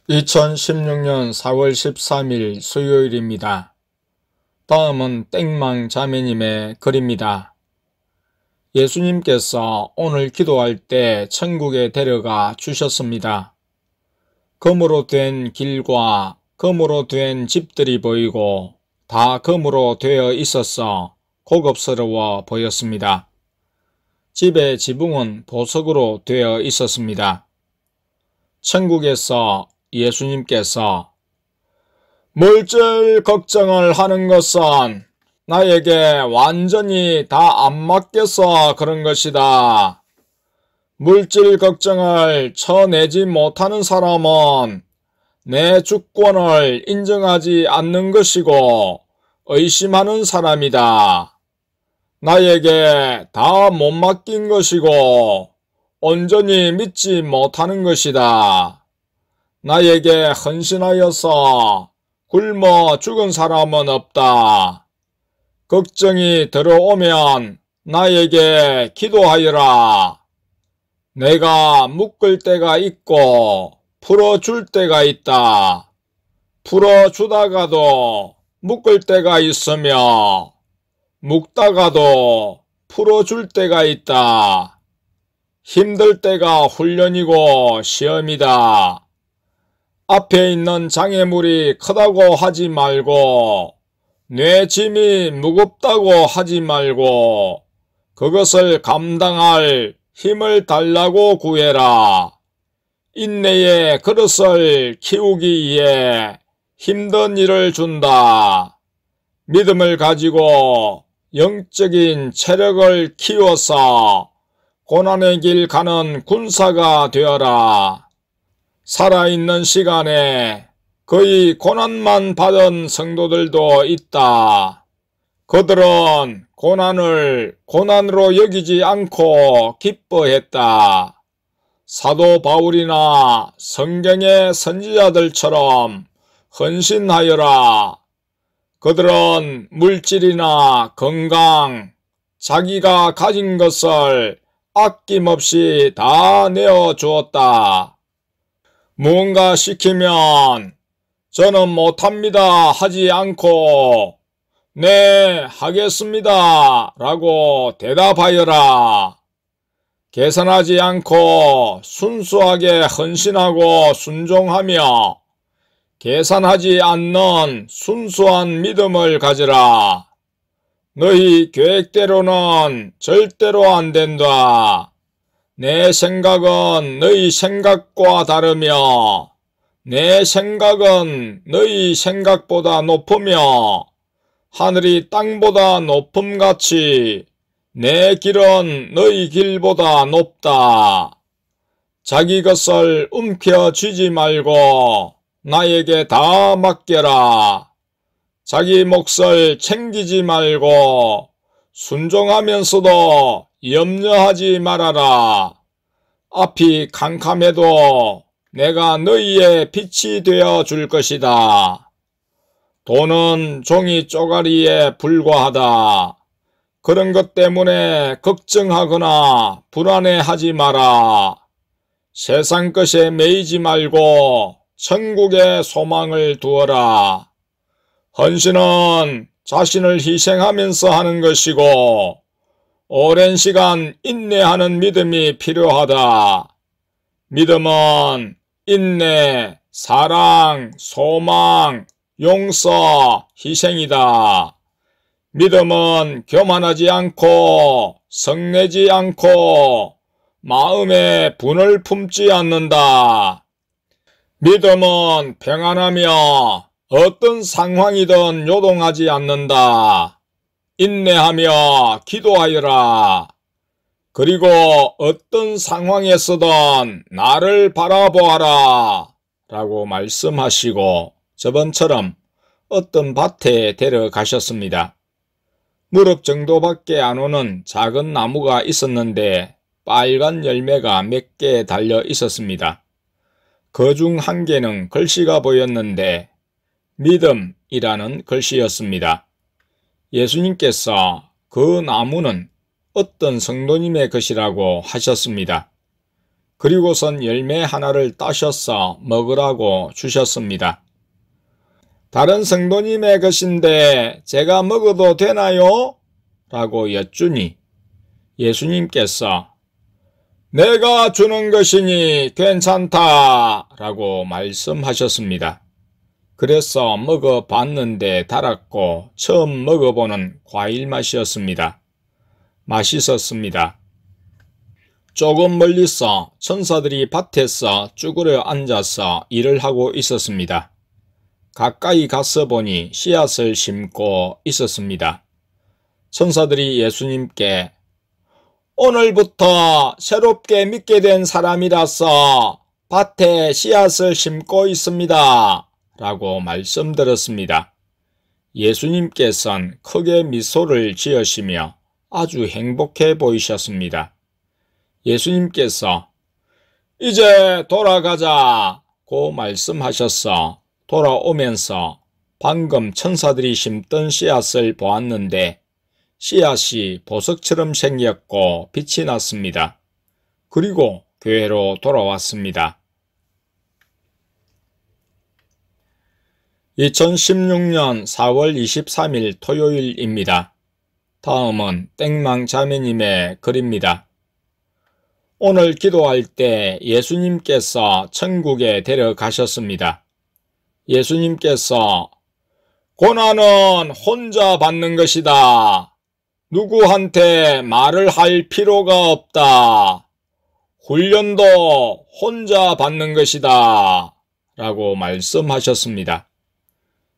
2016년 4월 13일 수요일입니다. 다음은 땡망 자매님의 글입니다. 예수님께서 오늘 기도할 때 천국에 데려가 주셨습니다. 금으로 된 길과 금으로 된 집들이 보이고 다 금으로 되어 있어서 고급스러워 보였습니다. 집의 지붕은 보석으로 되어 있었습니다. 천국에서 예수님께서 물질 걱정을 하는 것은 나에게 완전히 다 안 맞겠어 그런 것이다. 물질 걱정을 쳐내지 못하는 사람은 내 주권을 인정하지 않는 것이고 의심하는 사람이다. 나에게 다 못 맡긴 것이고 온전히 믿지 못하는 것이다. 나에게 헌신하여서 굶어 죽은 사람은 없다. 걱정이 들어오면 나에게 기도하여라. 내가 묶을 때가 있고 풀어줄 때가 있다. 풀어주다가도 묶을 때가 있으며 묶다가도 풀어줄 때가 있다. 힘들 때가 훈련이고 시험이다. 앞에 있는 장애물이 크다고 하지 말고 내 짐이 무겁다고 하지 말고 그것을 감당할 힘을 달라고 구해라. 인내의 그릇을 키우기 위해 힘든 일을 준다. 믿음을 가지고 영적인 체력을 키워서 고난의 길 가는 군사가 되어라. 살아있는 시간에 거의 고난만 받은 성도들도 있다. 그들은 고난을 고난으로 여기지 않고 기뻐했다. 사도 바울이나 성경의 선지자들처럼 헌신하여라. 그들은 물질이나 건강, 자기가 가진 것을 아낌없이 다 내어주었다. 무언가 시키면 저는 못합니다 하지 않고 네 하겠습니다 라고 대답하여라. 계산하지 않고 순수하게 헌신하고 순종하며 계산하지 않는 순수한 믿음을 가지라. 너희 계획대로는 절대로 안 된다. 내 생각은 너희 생각과 다르며 내 생각은 너희 생각보다 높으며 하늘이 땅보다 높음같이 내 길은 너희 길보다 높다. 자기 것을 움켜쥐지 말고 나에게 다 맡겨라. 자기 몫을 챙기지 말고 순종하면서도 염려하지 말아라. 앞이 캄캄해도 내가 너희의 빛이 되어 줄 것이다. 돈은 종이 쪼가리에 불과하다. 그런 것 때문에 걱정하거나 불안해하지 마라. 세상 것에 매이지 말고 천국에 소망을 두어라. 헌신은 자신을 희생하면서 하는 것이고 오랜 시간 인내하는 믿음이 필요하다. 믿음은 인내, 사랑, 소망, 용서, 희생이다. 믿음은 교만하지 않고 성내지 않고 마음에 분을 품지 않는다. 믿음은 평안하며 어떤 상황이든 요동하지 않는다. 인내하며 기도하여라. 그리고 어떤 상황에서든 나를 바라보아라 라고 말씀하시고 저번처럼 어떤 밭에 데려가셨습니다. 무릎 정도밖에 안 오는 작은 나무가 있었는데 빨간 열매가 몇 개 달려 있었습니다. 그 중 한 개는 글씨가 보였는데 믿음이라는 글씨였습니다. 예수님께서 그 나무는 어떤 성도님의 것이라고 하셨습니다. 그리고선 열매 하나를 따셔서 먹으라고 주셨습니다. 다른 성도님의 것인데 제가 먹어도 되나요? 라고 여쭈니 예수님께서 내가 주는 것이니 괜찮다 라고 말씀하셨습니다. 그래서 먹어봤는데 달았고 처음 먹어보는 과일 맛이었습니다. 맛있었습니다. 조금 멀리서 천사들이 밭에서 쭈그려 앉아서 일을 하고 있었습니다. 가까이 가서 보니 씨앗을 심고 있었습니다. 천사들이 예수님께 오늘부터 새롭게 믿게 된 사람이라서 밭에 씨앗을 심고 있습니다. 라고 말씀드렸습니다. 예수님께서는 크게 미소를 지으시며 아주 행복해 보이셨습니다. 예수님께서 이제 돌아가자고 말씀하셔서 돌아오면서 방금 천사들이 심던 씨앗을 보았는데 씨앗이 보석처럼 생겼고 빛이 났습니다. 그리고 교회로 돌아왔습니다. 2016년 4월 23일 토요일입니다. 다음은 땡망 자매님의 글입니다. 오늘 기도할 때 예수님께서 천국에 데려가셨습니다. 예수님께서 고난은 혼자 받는 것이다. 누구한테 말을 할 필요가 없다. 훈련도 혼자 받는 것이다. 라고 말씀하셨습니다.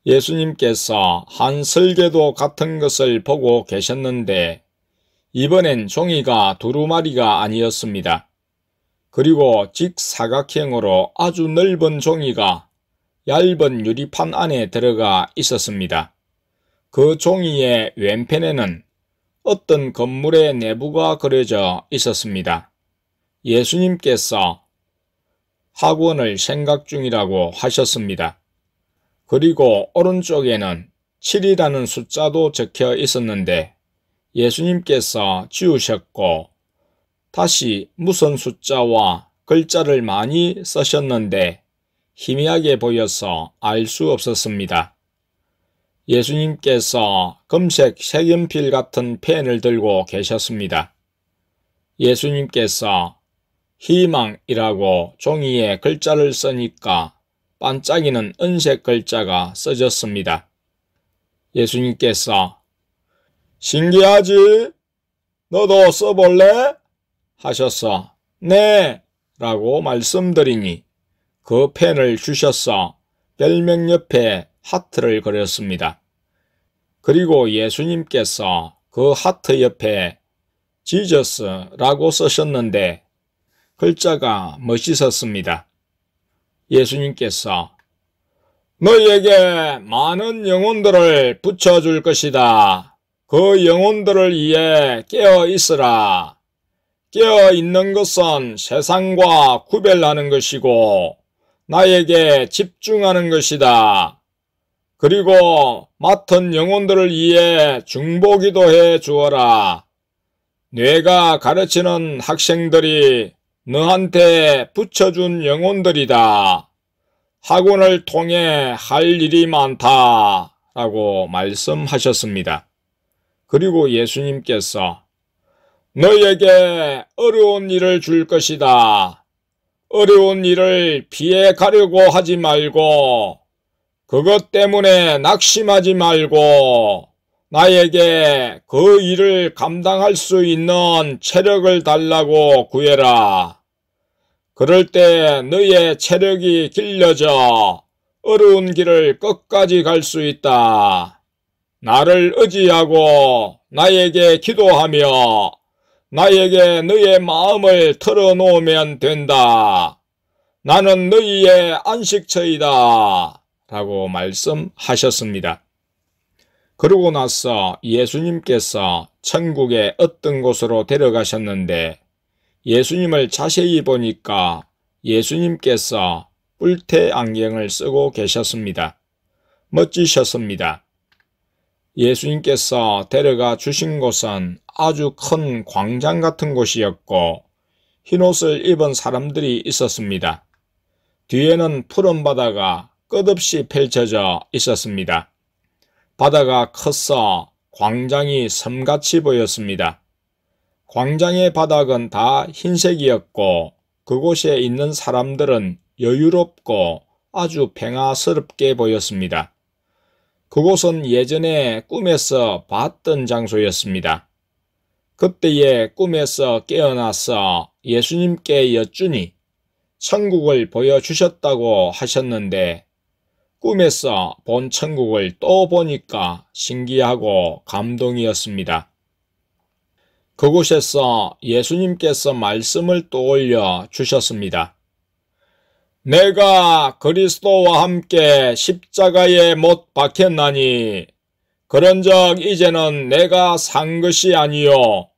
예수님께서 한 설계도 같은 것을 보고 계셨는데 이번엔 종이가 두루마리가 아니었습니다. 그리고 직사각형으로 아주 넓은 종이가 얇은 유리판 안에 들어가 있었습니다. 그 종이의 왼편에는 어떤 건물의 내부가 그려져 있었습니다. 예수님께서 학원을 생각 중이라고 하셨습니다. 그리고 오른쪽에는 7이라는 숫자도 적혀 있었는데 예수님께서 지우셨고 다시 무슨 숫자와 글자를 많이 쓰셨는데 희미하게 보여서 알 수 없었습니다. 예수님께서 금색 색연필 같은 펜을 들고 계셨습니다. 예수님께서 희망이라고 종이에 글자를 쓰니까 반짝이는 은색 글자가 써졌습니다. 예수님께서 신기하지? 너도 써볼래? 하셔서 네 라고 말씀드리니 그 펜을 주셔서 별명 옆에 하트를 그렸습니다. 그리고 예수님께서 그 하트 옆에 지저스라고 쓰셨는데 글자가 멋있었습니다. 예수님께서 너희에게 많은 영혼들을 붙여줄 것이다. 그 영혼들을 위해 깨어 있으라. 깨어 있는 것은 세상과 구별하는 것이고 나에게 집중하는 것이다. 그리고 맡은 영혼들을 위해 중보기도 해 주어라. 내가 가르치는 학생들이 너한테 붙여준 영혼들이다. 학원을 통해 할 일이 많다. 라고 말씀하셨습니다. 그리고 예수님께서 너희에게 어려운 일을 줄 것이다. 어려운 일을 피해 가려고 하지 말고 그것 때문에 낙심하지 말고 나에게 그 일을 감당할 수 있는 체력을 달라고 구해라. 그럴 때 너의 체력이 길러져 어려운 길을 끝까지 갈 수 있다. 나를 의지하고 나에게 기도하며 나에게 너의 마음을 털어놓으면 된다. 나는 너희의 안식처이다. 라고 말씀하셨습니다. 그러고 나서 예수님께서 천국의 어떤 곳으로 데려가셨는데 예수님을 자세히 보니까 예수님께서 뿔테 안경을 쓰고 계셨습니다. 멋지셨습니다. 예수님께서 데려가 주신 곳은 아주 큰 광장 같은 곳이었고 흰옷을 입은 사람들이 있었습니다. 뒤에는 푸른 바다가 끝없이 펼쳐져 있었습니다. 바다가 커서 광장이 섬같이 보였습니다. 광장의 바닥은 다 흰색이었고 그곳에 있는 사람들은 여유롭고 아주 평화스럽게 보였습니다. 그곳은 예전에 꿈에서 봤던 장소였습니다. 그때에 꿈에서 깨어나서 예수님께 여쭈니 천국을 보여주셨다고 하셨는데 꿈에서 본 천국을 또 보니까 신기하고 감동이었습니다. 그곳에서 예수님께서 말씀을 떠올려 주셨습니다. 내가 그리스도와 함께 십자가에 못 박혔나니 그런즉 이제는 내가 산 것이 아니요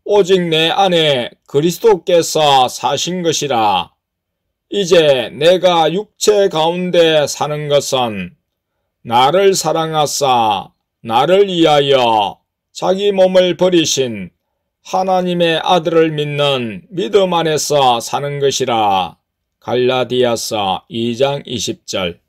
오직 내 안에 그리스도께서 사신 것이라. 이제 내가 육체 가운데 사는 것은 나를 사랑하사 나를 위하여 자기 몸을 버리신 하나님의 아들을 믿는 믿음 안에서 사는 것이라. 갈라디아서 2장 20절.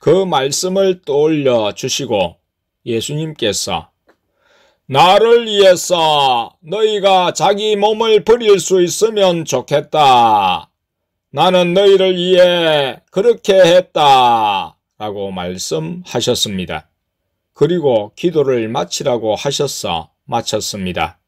그 말씀을 떠올려 주시고 예수님께서 나를 위해서 너희가 자기 몸을 버릴 수 있으면 좋겠다. 나는 너희를 위해 그렇게 했다. 라고 말씀하셨습니다. 그리고 기도를 마치라고 하셔서 마쳤습니다.